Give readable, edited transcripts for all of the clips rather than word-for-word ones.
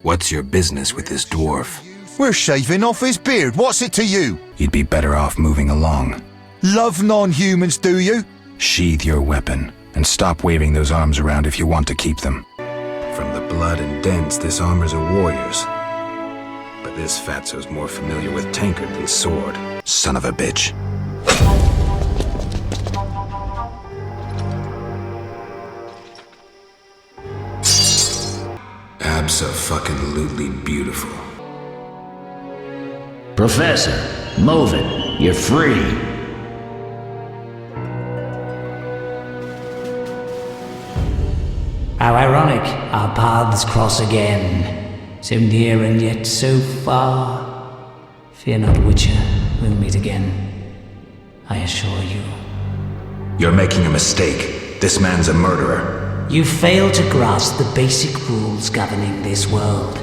What's your business with this dwarf? We're shaving off his beard. What's it to you? You'd be better off moving along. Love non-humans, do you? Sheathe your weapon, and stop waving those arms around if you want to keep them. From the blood and dents, this armor's a warrior's. But this fatso's more familiar with tankard than sword. Son of a bitch. Abso-fucking-lutely beautiful. Professor, move it. You're free. How ironic, our paths cross again. So near and yet so far. Fear not, Witcher, we'll meet again. I assure you. You're making a mistake. This man's a murderer. You fail to grasp the basic rules governing this world.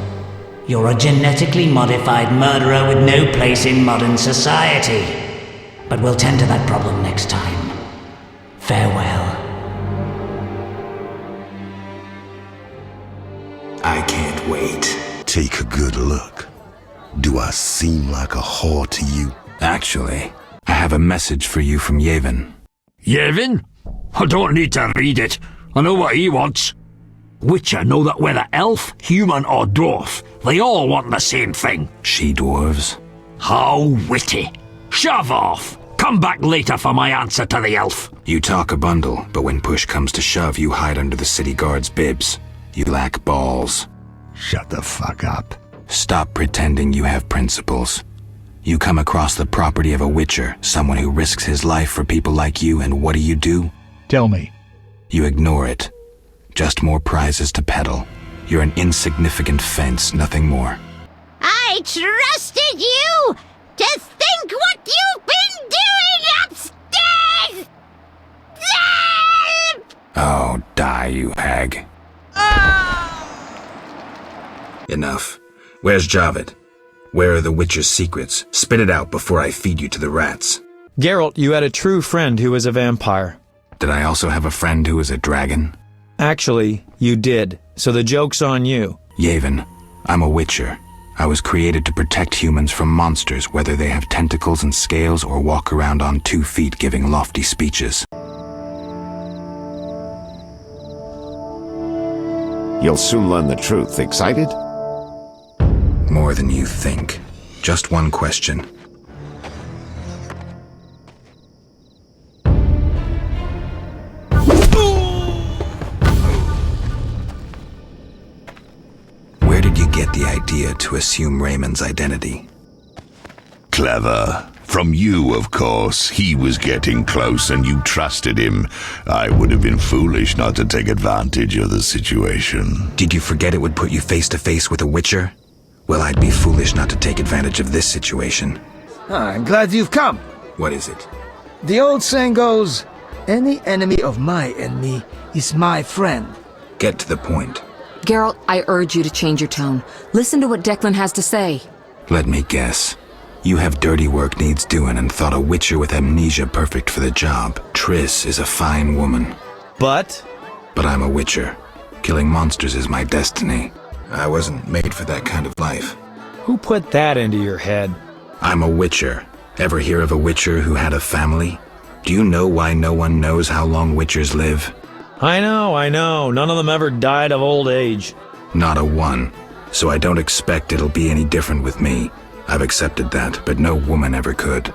You're a genetically modified murderer with no place in modern society. But we'll tend to that problem next time. Farewell. I can't wait. Take a good look. Do I seem like a whore to you? Actually, I have a message for you from Yevon. Yevon? I don't need to read it. I know what he wants. Witcher know that whether elf, human or dwarf, they all want the same thing. She-dwarves? How witty. Shove off. Come back later for my answer to the elf. You talk a bundle, but when push comes to shove, you hide under the city guard's bibs. You lack balls. Shut the fuck up. Stop pretending you have principles. You come across the property of a witcher, someone who risks his life for people like you, and what do? Tell me. You ignore it. Just more prizes to peddle. You're an insignificant fence, nothing more. I trusted you to think what you've been doing upstairs! Oh, die, you hag. Enough. Where's Javid? Where are the Witcher's secrets? Spit it out before I feed you to the rats. Geralt, you had a true friend who was a vampire. Did I also have a friend who was a dragon? Actually, you did, so the joke's on you. Yevon, I'm a Witcher. I was created to protect humans from monsters, whether they have tentacles and scales or walk around on 2 feet giving lofty speeches. You'll soon learn the truth. Excited? More than you think. Just one question. Where did you get the idea to assume Raymond's identity? Clever. From you, of course. He was getting close and you trusted him. I would have been foolish not to take advantage of the situation. Did you forget it would put you face to face with a Witcher? Well, I'd be foolish not to take advantage of this situation. I'm glad you've come. What is it? The old saying goes, any enemy of my enemy is my friend. Get to the point. Geralt, I urge you to change your tone. Listen to what Declan has to say. Let me guess. You have dirty work needs doing and thought a Witcher with amnesia perfect for the job. Triss is a fine woman. But I'm a Witcher. Killing monsters is my destiny. I wasn't made for that kind of life. who put that into your head? I'm a Witcher. Ever hear of a Witcher who had a family? Do you know why no one knows how long Witchers live? I know. None of them ever died of old age. Not a one. So I don't expect it'll be any different with me. I've accepted that, but no woman ever could.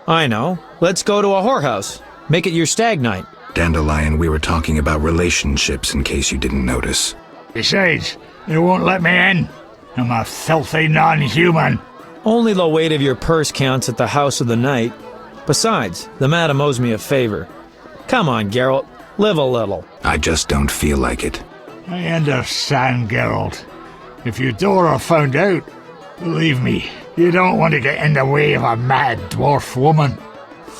I know. Let's go to a whorehouse. Make it your stag night. Dandelion, we were talking about relationships in case you didn't notice. Besides, they won't let me in. I'm a filthy non-human. Only the weight of your purse counts at the house of the night. Besides, the madam owes me a favor. Come on, Geralt. Live a little. I just don't feel like it. I understand, Geralt. If your daughter found out, believe me, you don't want to get in the way of a mad dwarf woman.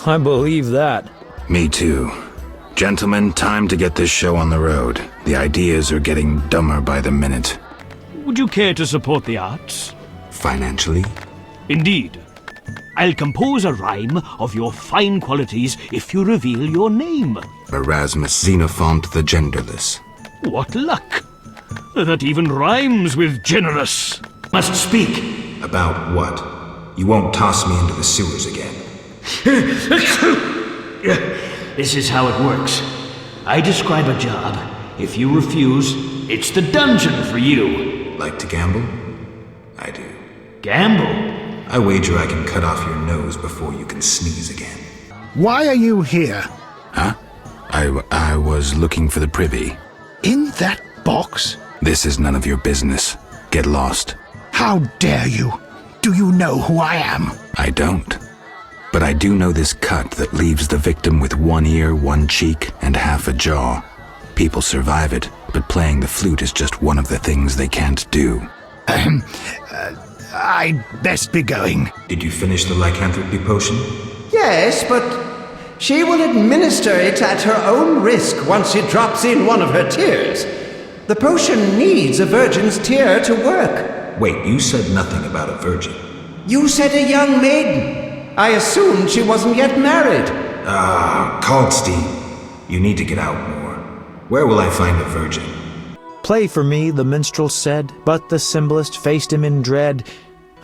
I believe that. Me too. Gentlemen, time to get this show on the road. The ideas are getting dumber by the minute. Would you care to support the arts? Financially? Indeed. I'll compose a rhyme of your fine qualities if you reveal your name. Erasmus Xenophont the Genderless. What luck! That even rhymes with generous. Must speak. About what? You won't toss me into the sewers again. This is how it works. I describe a job. If you refuse, it's the dungeon for you. Like to gamble? I do. Gamble? I wager I can cut off your nose before you can sneeze again. Why are you here? Huh? I was looking for the privy. In that box? This is none of your business. Get lost. How dare you? Do you know who I am? I don't. But I do know this cut that leaves the victim with one ear, one cheek, and half a jaw. People survive it, but playing the flute is just one of the things they can't do. I'd best be going. Did you finish the lycanthropy potion? Yes, but she will administer it at her own risk once it drops in one of her tears. The potion needs a virgin's tear to work. Wait, you said nothing about a virgin. You said a young maiden. I assumed she wasn't yet married. Called Steve. You need to get out more. Where will I find a virgin? Play for me, the minstrel said, but the cymbalist faced him in dread.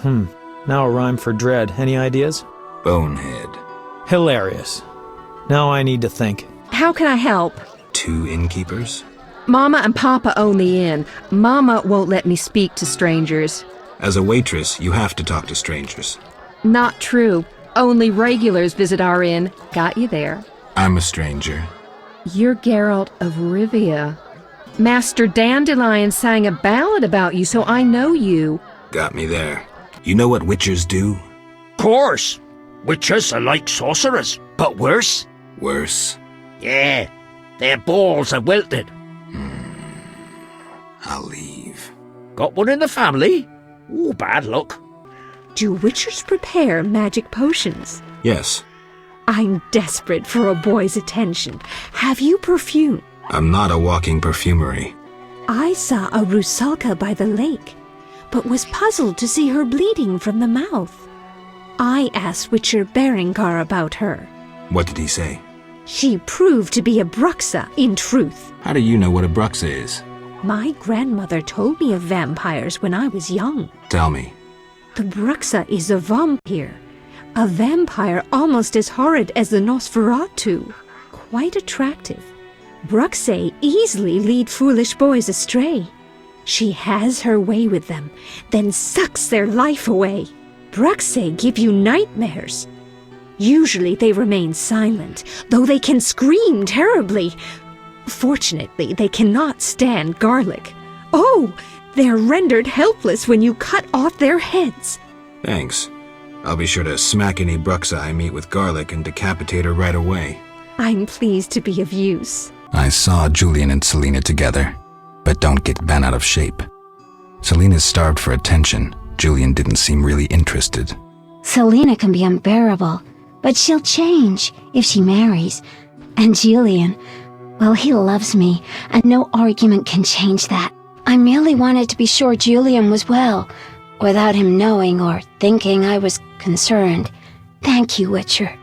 Now a rhyme for dread. Any ideas? Bonehead. Hilarious. Now I need to think. How can I help? 2 innkeepers? Mama and Papa own the inn. Mama won't let me speak to strangers. As a waitress, you have to talk to strangers. Not true. Only regulars visit our inn. Got you there. I'm a stranger. You're Geralt of Rivia. Master Dandelion sang a ballad about you, so I know you. Got me there. You know what witchers do? Course. Witches are like sorcerers, but worse. Worse? Yeah, their balls are wilted. I'll leave. Got one in the family? Ooh, bad luck. Do witchers prepare magic potions? Yes. I'm desperate for a boy's attention. Have you perfume? I'm not a walking perfumery. I saw a rusalka by the lake, but was puzzled to see her bleeding from the mouth. I asked Witcher Berengar about her. What did he say? She proved to be a bruxa, in truth. How do you know what a bruxa is? My grandmother told me of vampires when I was young. Tell me. The bruxa is a vampire. A vampire almost as horrid as the Nosferatu. Quite attractive. Bruxae easily lead foolish boys astray. She has her way with them, then sucks their life away. Bruxae give you nightmares. Usually they remain silent, though they can scream terribly. Fortunately, they cannot stand garlic. Oh, they're rendered helpless when you cut off their heads. Thanks. I'll be sure to smack any bruxa I meet with garlic and decapitate her right away. I'm pleased to be of use. I saw Julian and Selena together, but don't get bent out of shape. Selena's starved for attention. Julian didn't seem really interested. Selena can be unbearable, but she'll change if she marries. And Julian, well, he loves me, and no argument can change that. I merely wanted to be sure Julian was well, without him knowing or thinking I was concerned. Thank you, Witcher.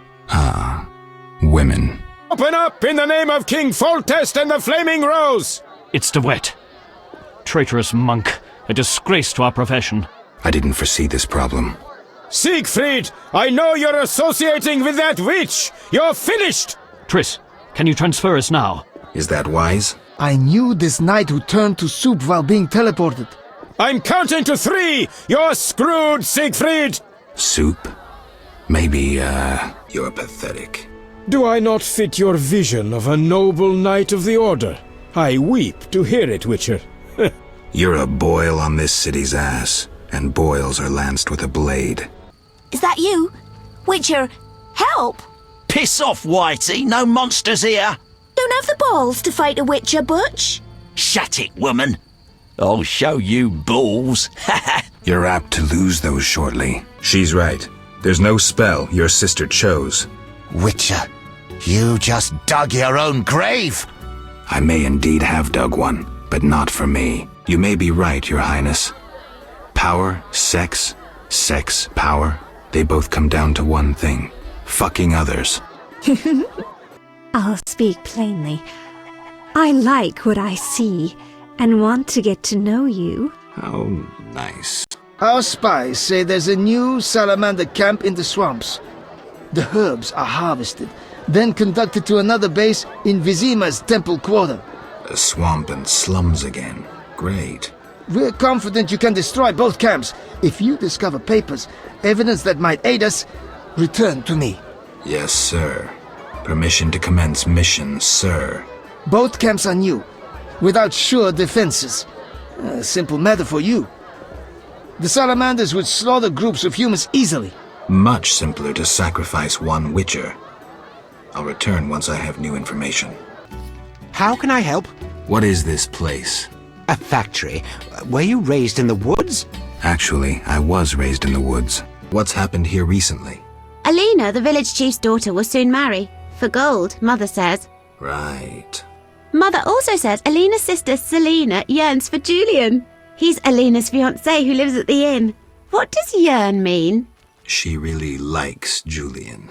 Women. Open up in the name of King Foltest and the Flaming Rose! It's the wet. Traitorous monk, a disgrace to our profession. I didn't foresee this problem. Siegfried, I know you're associating with that witch! You're finished! Triss, can you transfer us now? Is that wise? I knew this knight would turn to soup while being teleported. I'm counting to 3! You're screwed, Siegfried! Soup? Maybe, you're pathetic. Do I not fit your vision of a noble knight of the Order? I weep to hear it, Witcher. You're a boil on this city's ass, and boils are lanced with a blade. Is that you? Witcher, help! Piss off, Whitey, no monsters here! Don't have the balls to fight a Witcher, Butch. Shut it, woman! I'll show you balls. You're apt to lose those shortly. She's right. There's no spell your sister chose. Witcher, you just dug your own grave! I may indeed have dug one, but not for me. You may be right, Your Highness. Power, sex, power, they both come down to one thing. Fucking others. I'll speak plainly. I like what I see, and want to get to know you. How nice. Our spies say there's a new salamander camp in the swamps. The herbs are harvested, then conducted to another base in Vizima's temple quarter. A swamp and slums again. Great. We're confident you can destroy both camps. If you discover papers, evidence that might aid us, return to me. Yes, sir. Permission to commence mission, sir. Both camps are new, without sure defenses. A simple matter for you. The salamanders would slaughter groups of humans easily. Much simpler to sacrifice one witcher. I'll return once I have new information. How can I help? What is this place? A factory. Were you raised in the woods? Actually, I was raised in the woods. What's happened here recently? Alina, the village chief's daughter, will soon marry. For gold, Mother says. Right. Mother also says Alina's sister Selena yearns for Julian. He's Alina's fiancé who lives at the inn. What does yearn mean? She really likes Julian.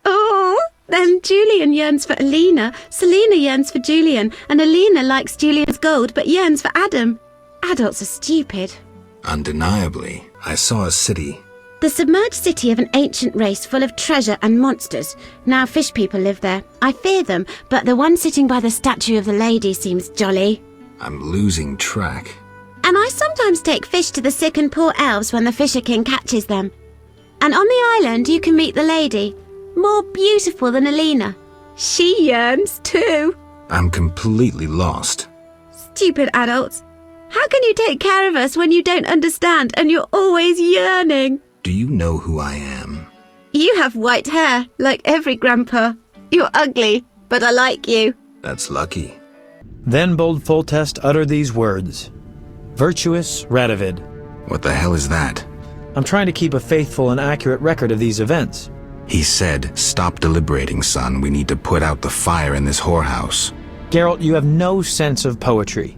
Oh, then Julian yearns for Alina, Selena yearns for Julian, and Alina likes Julian's gold but yearns for Adam. Adults are stupid. Undeniably, I saw a city. The submerged city of an ancient race full of treasure and monsters. Now fish people live there. I fear them, but the one sitting by the statue of the lady seems jolly. I'm losing track. And I sometimes take fish to the sick and poor elves when the Fisher King catches them. And on the island you can meet the lady, more beautiful than Alina. She yearns too. I'm completely lost. Stupid adults. How can you take care of us when you don't understand and you're always yearning? Do you know who I am? You have white hair, like every grandpa. You're ugly, but I like you. That's lucky. Then bold Foltest uttered these words. Virtuous Radovid. What the hell is that? I'm trying to keep a faithful and accurate record of these events. He said, stop deliberating, son. We need to put out the fire in this whorehouse. Geralt, you have no sense of poetry.